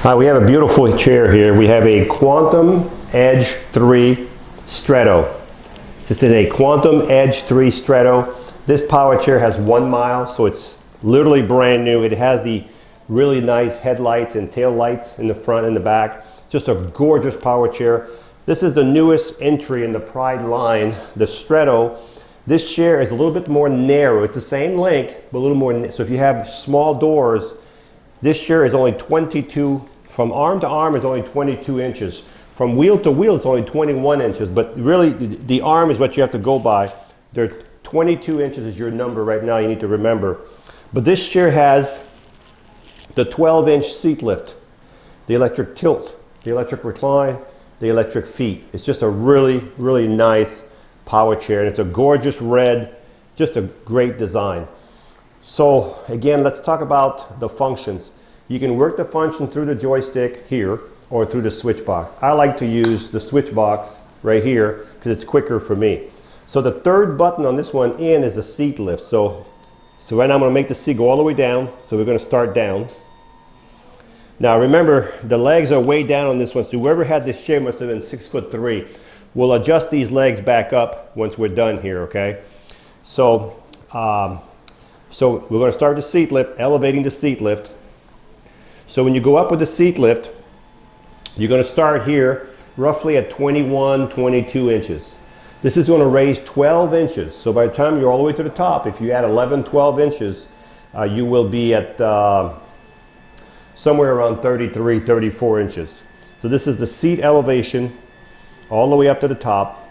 Hi, we have a beautiful chair here. We have a Quantum Edge 3 Stretto. This is a Quantum Edge 3 Stretto. This power chair has 1 mile, so it's literally brand new. It has the really nice headlights and tail lights in the front and the back. Just a gorgeous power chair. This is the newest entry in the Pride line, the Stretto. This chair is a little bit more narrow. It's the same length, but a little more. So if you have small doors, this chair is only 22, from arm to arm is only 22 inches. From wheel to wheel it's only 21 inches, but really the arm is what you have to go by. There, 22 inches is your number right now, you need to remember. But this chair has the 12-inch seat lift, the electric tilt, the electric recline, the electric feet. It's just a really, really nice power chair, and it's a gorgeous red, just a great design. So again, let's talk about the functions. You can work the function through the joystick here or through the switch box. I like to use the switch box right here because it's quicker for me. So the third button on this one in is the seat lift. So right now I'm going to make the seat go all the way down. So we're going to start down. Now remember, the legs are way down on this one. So whoever had this chair must have been 6'3". We'll adjust these legs back up once we're done here, okay? So we're going to start the seat lift, elevating the seat lift. So when you go up with the seat lift, you're going to start here roughly at 21, 22 inches. This is going to raise 12 inches. So by the time you're all the way to the top, if you add 11, 12 inches, you will be at somewhere around 33, 34 inches. So this is the seat elevation all the way up to the top.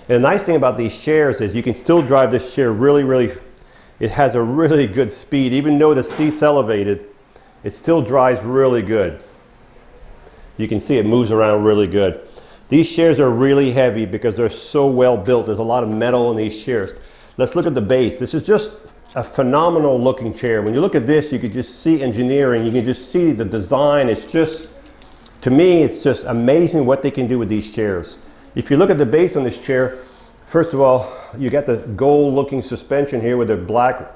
And the nice thing about these chairs is you can still drive this chair really, it has a really good speed. Even though the seat's elevated, it still drives really good. You can see it moves around really good. These chairs are really heavy because they're so well built. There's a lot of metal in these chairs. Let's look at the base. This is just a phenomenal looking chair. When you look at this, you can just see engineering. You can just see the design. It's just, to me, it's just amazing what they can do with these chairs. If you look at the base on this chair, first of all, you got the gold looking suspension here with the black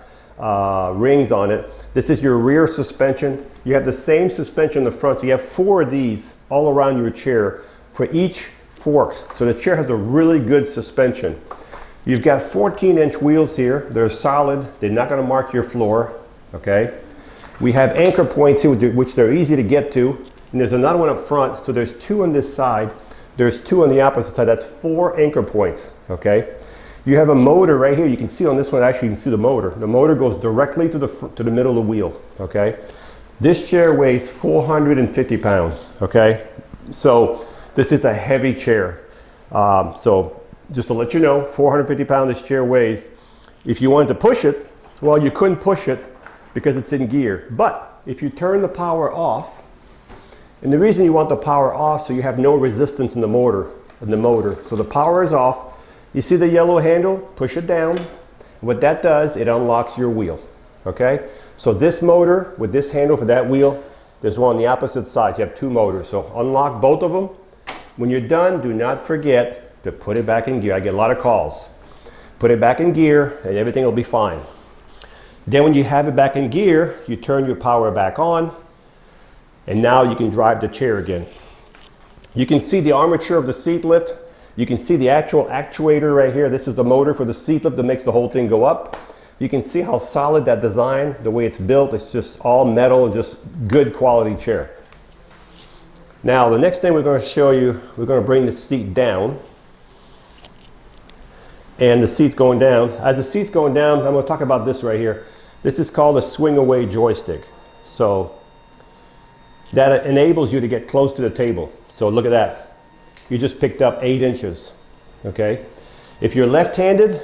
rings on it. This is your rear suspension. You have the same suspension in the front, so you have 4 of these all around your chair for each fork. So the chair has a really good suspension. You've got 14-inch wheels here. They're solid. They're not going to mark your floor, okay? We have anchor points here, which they're easy to get to. And there's another one up front, so there's 2 on this side. There's 2 on the opposite side. That's 4 anchor points, okay? You have a motor right here. You can see on this one, actually you can see the motor. The motor goes directly to the middle of the wheel, okay? This chair weighs 450 pounds, okay? So this is a heavy chair. So just to let you know, 450 pounds this chair weighs. If you wanted to push it, well, you couldn't push it because it's in gear. But if you turn the power off, and the reason you want the power off, so you have no resistance in the motor. So the power is off. You see the yellow handle? Push it down. What that does, it unlocks your wheel, okay? So this motor with this handle for that wheel, there's one on the opposite side. You have 2 motors. So unlock both of them. When you're done, do not forget to put it back in gear. I get a lot of calls. Put it back in gear and everything will be fine. Then when you have it back in gear, you turn your power back on, and now you can drive the chair again. You can see the armature of the seat lift. You can see the actual actuator right here. This is the motor for the seat lift that makes the whole thing go up. You can see how solid that design, the way it's built, it's just all metal, just good quality chair. Now the next thing we're going to show you, we're going to bring the seat down. And the seat's going down. As the seat's going down, I'm going to talk about this right here. This is called a swing away joystick. So that enables you to get close to the table. So look at that. You just picked up 8 inches, okay? If you're left-handed,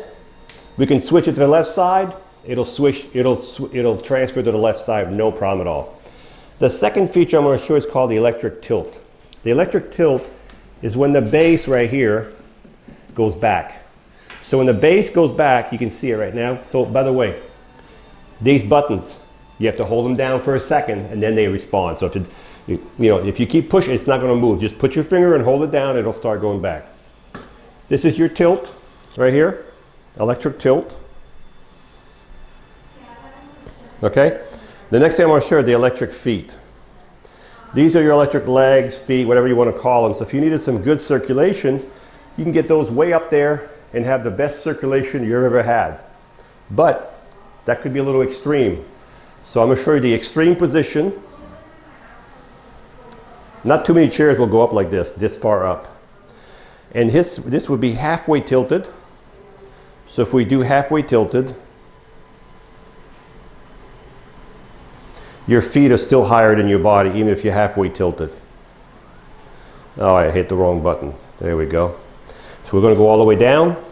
we can switch it to the left side. It'll transfer to the left side, no problem at all. The second feature I'm going to show is called the electric tilt. The electric tilt is when the base right here goes back. So when the base goes back, you can see it right now. So by the way, these buttons, you have to hold them down for a second and then they respond. So if you keep pushing, it's not going to move. Just put your finger and hold it down, it'll start going back. This is your tilt right here, electric tilt. Okay, the next thing I want to show you are the electric feet. These are your electric legs, feet, whatever you want to call them. So if you needed some good circulation, you can get those way up there and have the best circulation you've ever had. But that could be a little extreme. So I'm going to show you the extreme position. Not too many chairs will go up like this far up. And this would be halfway tilted. So if we do halfway tilted, your feet are still higher than your body, even if you're halfway tilted. Oh, I hit the wrong button. There we go. So we're going to go all the way down.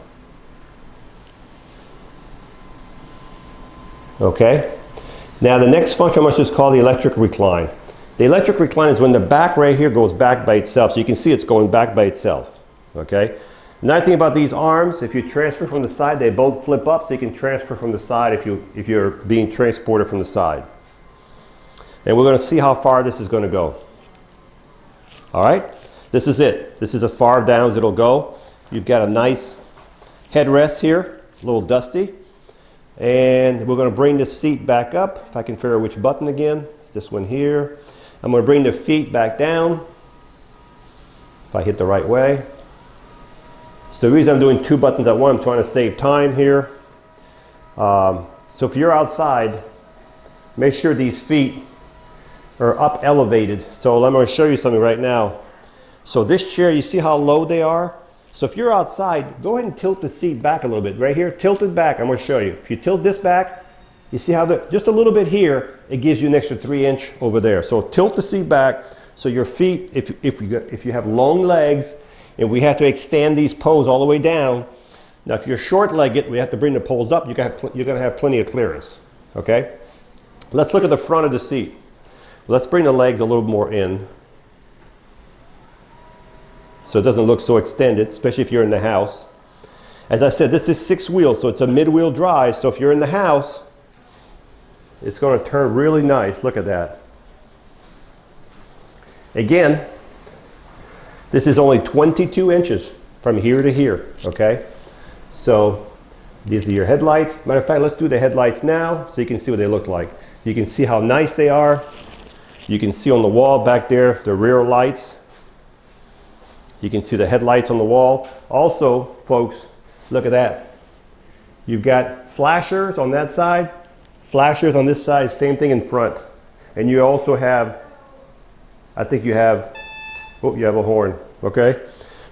Okay. Now the next function I must just call the electric recline. The electric recline is when the back right here goes back by itself. So you can see it's going back by itself. Okay. The nice thing about these arms, if you transfer from the side, they both flip up, so you can transfer from the side if you're being transported from the side. And we're going to see how far this is going to go. All right. This is it. This is as far down as it'll go. You've got a nice headrest here, a little dusty. And we're going to bring this seat back up. If I can figure out which button again. It's this one here. I'm going to bring the feet back down. If I hit the right way. So the reason I'm doing two buttons at once, I'm trying to save time here. So if you're outside, make sure these feet are up elevated. So I'm going to show you something right now. So this chair, you see how low they are? So if you're outside, go ahead and tilt the seat back a little bit. Right here, tilt it back. I'm going to show you. If you tilt this back, you see how just a little bit here, it gives you an extra 3-inch over there. So tilt the seat back so your feet, if you have long legs, and we have to extend these poles all the way down. Now if you're short-legged, we have to bring the poles up. You're going to have plenty of clearance. Okay? Let's look at the front of the seat. Let's bring the legs a little more in, so it doesn't look so extended, especially if you're in the house. As I said, this is 6 wheels, so it's a mid-wheel drive. So if you're in the house, it's going to turn really nice. Look at that. Again, this is only 22 inches from here to here, okay? So these are your headlights. Matter of fact, let's do the headlights now so you can see what they look like. You can see how nice they are. You can see on the wall back there the rear lights. You can see the headlights on the wall. Also, folks, look at that. You've got flashers on that side, flashers on this side, same thing in front. And you also have, I think you have, oh, you have a horn, okay?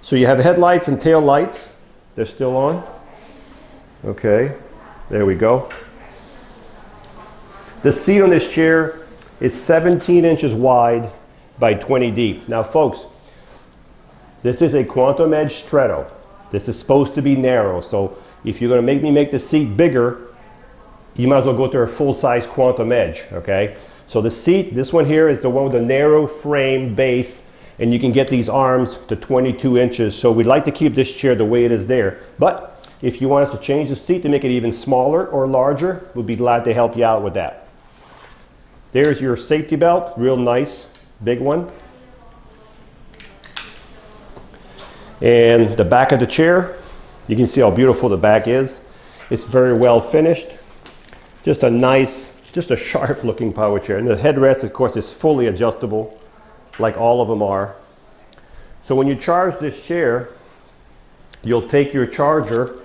So you have headlights and tail lights. They're still on. Okay, there we go. The seat on this chair is 17 inches wide by 20 deep. Now, folks, this is a Quantum Edge Stretto. This is supposed to be narrow, so if you're going to make me make the seat bigger, you might as well go to a full-size Quantum Edge, okay? So the seat, this one here is the one with the narrow frame base, and you can get these arms to 22 inches. So we'd like to keep this chair the way it is there. But if you want us to change the seat to make it even smaller or larger, we'd be glad to help you out with that. There's your safety belt, real nice, big one. And the back of the chair, you can see how beautiful the back is. It's very well finished. Just a nice, just a sharp looking power chair. And the headrest, of course, is fully adjustable, like all of them are. So when you charge this chair, you'll take your charger,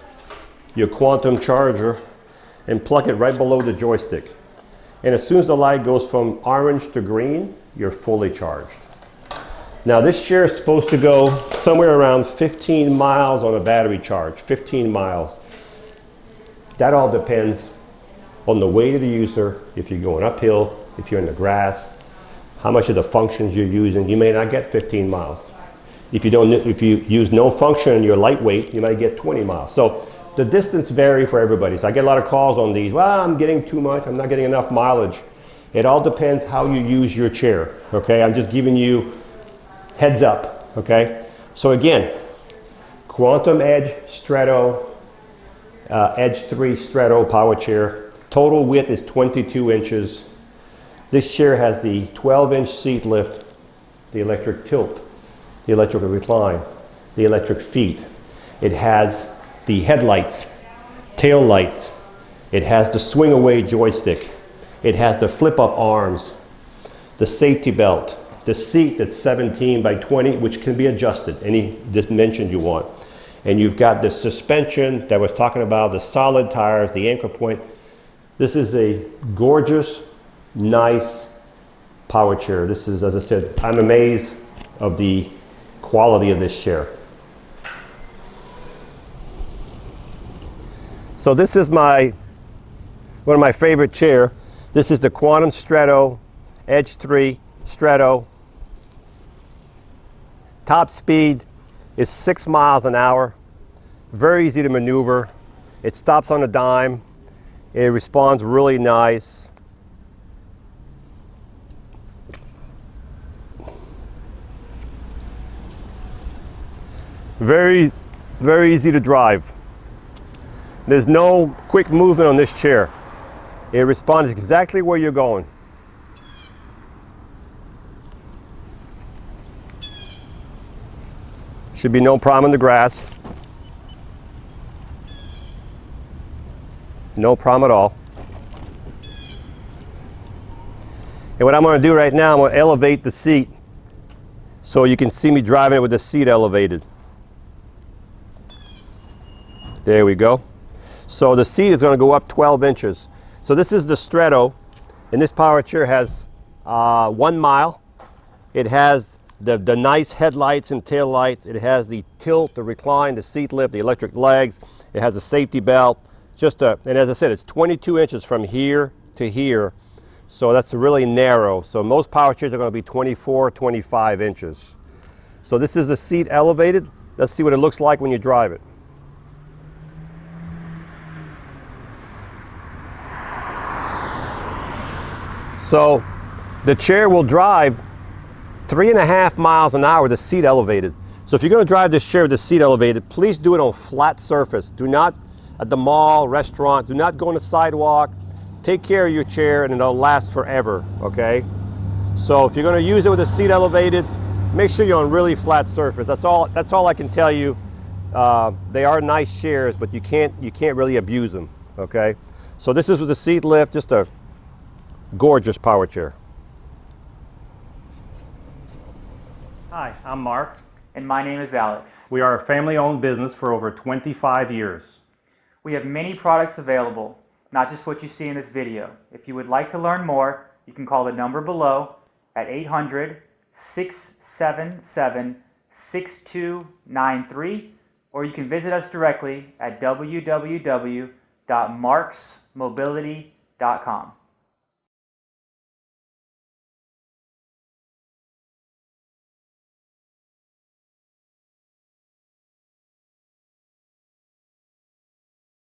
your Quantum charger, and plug it right below the joystick. And as soon as the light goes from orange to green, you're fully charged. Now this chair is supposed to go somewhere around 15 miles on a battery charge, 15 miles. That all depends on the weight of the user, if you're going uphill, if you're in the grass, how much of the functions you're using. You may not get 15 miles. If you use no function and you're lightweight, you might get 20 miles. So the distance vary for everybody. So I get a lot of calls on these. Well, I'm getting too much, I'm not getting enough mileage. It all depends how you use your chair, okay? I'm just giving you heads up, okay? So again, Quantum Edge Stretto, Edge 3 Stretto power chair. Total width is 22 inches. This chair has the 12-inch seat lift, the electric tilt, the electric recline, the electric feet. It has the headlights, tail lights. It has the swing away joystick. It has the flip up arms, the safety belt, the seat that's 17 by 20, which can be adjusted any dimension you want. And you've got the suspension that I was talking about, the solid tires, the anchor point. This is a gorgeous, nice power chair. This is, as I said, I'm amazed of the quality of this chair. So this is one of my favorite chair. This is the Quantum Stretto Edge 3 Stretto. Top speed is 6 miles an hour. Very easy to maneuver. It stops on a dime. It responds really nice. Very, very easy to drive. There's no quick movement on this chair. It responds exactly where you're going. Should be no problem in the grass. No problem at all. And what I'm going to do right now, I'm going to elevate the seat so you can see me driving it with the seat elevated. There we go. So the seat is going to go up 12 inches. So this is the Stretto, and this power chair has 1 mile. It has the nice headlights and tail lights. It has the tilt, the recline, the seat lift, the electric legs. It has a safety belt. And as I said, it's 22 inches from here to here. So that's really narrow. So most power chairs are going to be 24, 25 inches. So this is the seat elevated. Let's see what it looks like when you drive it. So the chair will drive 3.5 miles an hour with the seat elevated. So if you're going to drive this chair with the seat elevated, please do it on flat surface. Do not at the mall, restaurant, do not go on the sidewalk. Take care of your chair and it'll last forever, okay? So if you're going to use it with the seat elevated, make sure you're on really flat surface. That's all I can tell you. They are nice chairs, but you can't really abuse them, okay? So this is with the seat lift, just a gorgeous power chair. Hi, I'm Mark. And my name is Alex. We are a family-owned business for over 25 years. We have many products available, not just what you see in this video. If you would like to learn more, you can call the number below at 800-677-6293, or you can visit us directly at www.marcsmobility.com.